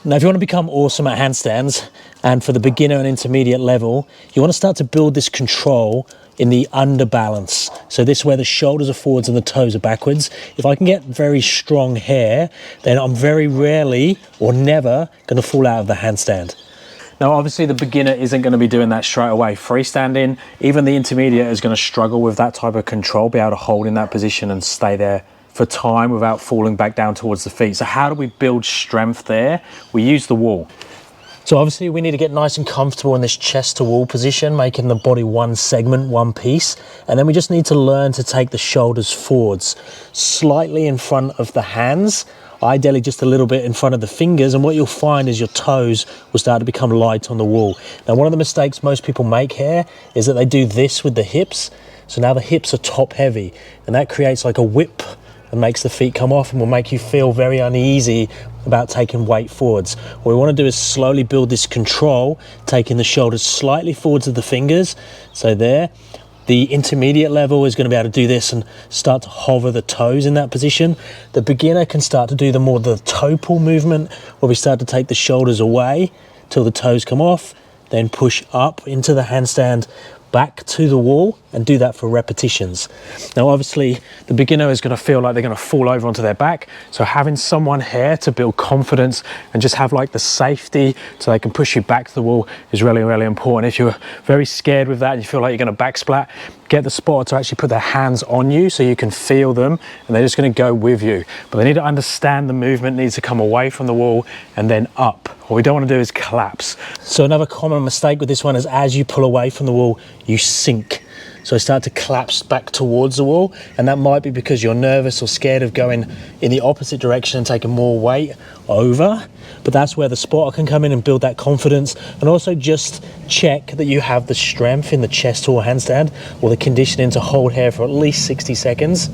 Now, if you want to become awesome at handstands, and for the beginner and intermediate level, you want to start to build this control in the under balance. So this is where the shoulders are forwards and the toes are backwards. If I can get very strong here, then I'm very rarely or never going to fall out of the handstand. Now, obviously the beginner isn't going to be doing that straight away. Freestanding, even the intermediate is going to struggle with that type of control, be able to hold in that position and stay there for time without falling back down towards the feet. So how do we build strength there? We use the wall. So obviously we need to get nice and comfortable in this chest to wall position, making the body one segment, one piece. And then we just need to learn to take the shoulders forwards, slightly in front of the hands, ideally just a little bit in front of the fingers, and what you'll find is your toes will start to become light on the wall. Now, one of the mistakes most people make here is that they do this with the hips. So now the hips are top heavy, and that creates like a whip and makes the feet come off and will make you feel very uneasy about taking weight forwards. What we want to do is slowly build this control, taking the shoulders slightly forwards of the fingers. So there. The intermediate level is going to be able to do this and start to hover the toes in that position. The beginner can start to do the toe pull movement, where we start to take the shoulders away till the toes come off, then push up into the handstand, back to the wall, and do that for repetitions. Now, obviously, the beginner is going to feel like they're going to fall over onto their back. So having someone here to build confidence and just have like the safety so they can push you back to the wall is really, really important. If you're very scared with that and you feel like you're going to back splat, get the spotter to actually put their hands on you so you can feel them, and they're just going to go with you. But they need to understand the movement needs to come away from the wall and then up. What we don't want to do is collapse. So another common mistake with this one is as you pull away from the wall, you sink. So start to collapse back towards the wall, and that might be because you're nervous or scared of going in the opposite direction and taking more weight over. But that's where the spotter can come in and build that confidence, and also just check that you have the strength in the chest or handstand or the conditioning to hold here for at least 60 seconds.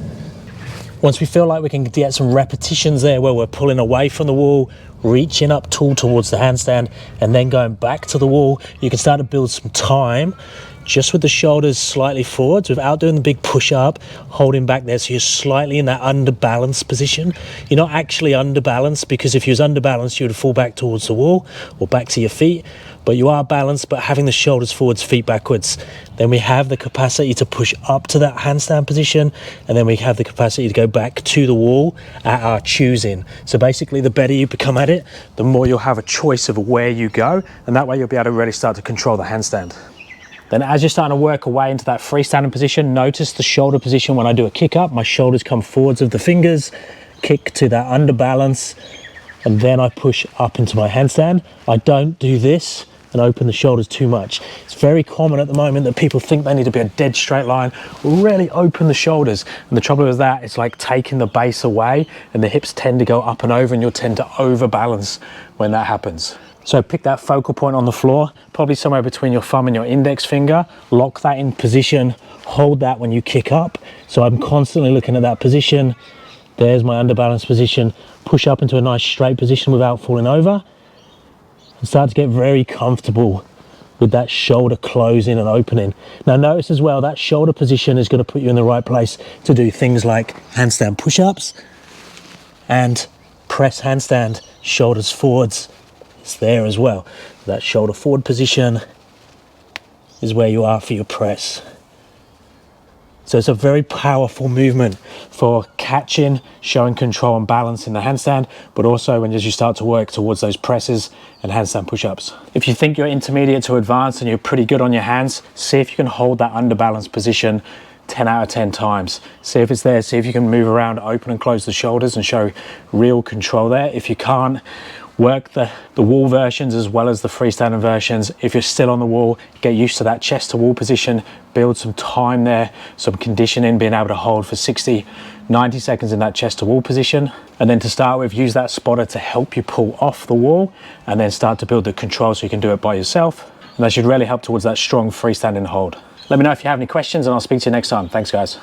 Once we feel like we can get some repetitions there where we're pulling away from the wall, reaching up tall towards the handstand, and then going back to the wall, you can start to build some time just with the shoulders slightly forwards without doing the big push up, holding back there. So you're slightly in that under balance position. You're not actually under balanced, because if you was under balanced, you would fall back towards the wall or back to your feet. But you are balanced, but having the shoulders forwards, feet backwards. Then we have the capacity to push up to that handstand position, and then we have the capacity to go back to the wall at our choosing. So basically, the better you become at it, the more you'll have a choice of where you go, and that way you'll be able to really start to control the handstand. Then as you're starting to work away into that freestanding position, notice the shoulder position. When I do a kick up, my shoulders come forwards of the fingers, kick to that under balance, and then I push up into my handstand. I don't do this and open the shoulders too much. It's very common at the moment that people think they need to be a dead straight line or really open the shoulders. And the trouble with that, it's like taking the base away, and the hips tend to go up and over, and you'll tend to overbalance when that happens. So pick that focal point on the floor, probably somewhere between your thumb and your index finger, lock that in position, hold that when you kick up. So I'm constantly looking at that position. There's my underbalance position, push up into a nice straight position without falling over, and start to get very comfortable with that shoulder closing and opening. Now notice as well, that shoulder position is going to put you in the right place to do things like handstand push-ups and press handstand, shoulders forwards. It's there as well. That shoulder forward position is where you are for your press. So it's a very powerful movement for catching, showing control and balance in the handstand, but also as you start to work towards those presses and handstand push-ups. If you think you're intermediate to advanced and you're pretty good on your hands, see if you can hold that underbalanced position 10 out of 10 times. See if it's there, see if you can move around, open and close the shoulders and show real control there. If you can't, work the wall versions as well as the freestanding versions. If you're still on the wall, get used to that chest to wall position, build some time there, some conditioning, being able to hold for 60, 90 seconds in that chest to wall position. And then to start with, use that spotter to help you pull off the wall, and then start to build the control so you can do it by yourself. And that should really help towards that strong freestanding hold. Let me know if you have any questions, and I'll speak to you next time. Thanks, guys.